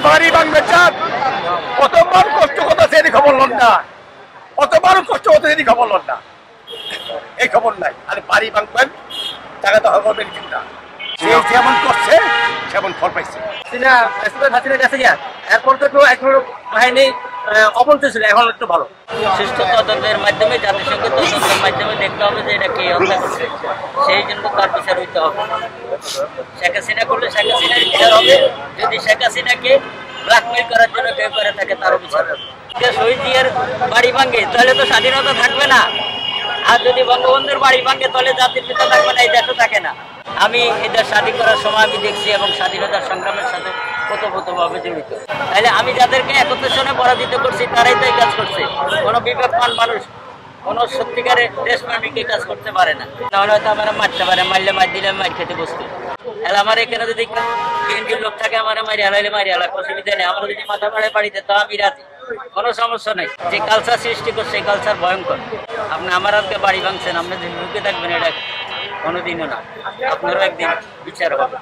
বাড়ি ভাঙবে চান, কতবার কষ্ট কথা সেটি খবর লন না, কতবার কষ্ট হতে সেটি খবর লন না, এই খবর নাই। আর বাড়ি ভাঙবেন টাকা তো হবে চিন্তা, সে যেমন করছে সেমন ফল পাইছে। এরপর তো একটু বাহিনী অবন্ত ছিল, এখন একটু ভালো। সুষ্ঠু তদন্তের মাধ্যমে, জাতিসংঘের তদন্তের মাধ্যমে দেখতে হবে যে এটা কে হত্যা করছে, সেই জন্য তার বিচার হইতে হবে। শেখ হাসিনা করলে শেখ হাসিনার বিচার হবে, যদি শেখ হাসিনাকে ব্ল্যাকমেইল করার জন্য কেউ করে থাকে তারও বিচার হবে। শহীদ জিয়ার বাড়ি ভাঙে তাহলে তো স্বাধীনতা থাকবে না, আর যদি বঙ্গবন্ধুর বাড়ি ভাঙে তাহলে জাতির পিতা থাকবে না, এই দেশও থাকে না। আমি এই দেশ স্বাধীন করার সময় আমি দেখছি এবং স্বাধীনতার সংগ্রামের সাথে ওতপ্রোতভাবে জড়িত। তাহলে আমি যাদেরকে একত্রের সঙ্গে পরাজিত করছি তারাই তো এই কাজ করছে। কোনো বিবেকবান মানুষ, কোনো সত্যিকারের দেশপ্রেমিক এই কাজ করতে পারে না। তাহলে হয়তো আমার মারতে পারে, মারলে মার দিলে মার খেতে বসতে। তাহলে আমার এখানে যদি বিএনপির লোক থাকে আমার মারি হালাইলে মারি হালাক, অসুবিধা নেই। আমার যদি মাথা মারে বাড়িতে তো আমি রাজি, কোনো সমস্যা নেই। যে কালচার সৃষ্টি করছে এই কালচার ভয়ঙ্কর। আপনি আমার আজকে বাড়ি ভাঙছেন, আপনি যদি ঢুকে থাকবেন এটা কোনোদিনও না, আপনারও একদিন বিচার হবে।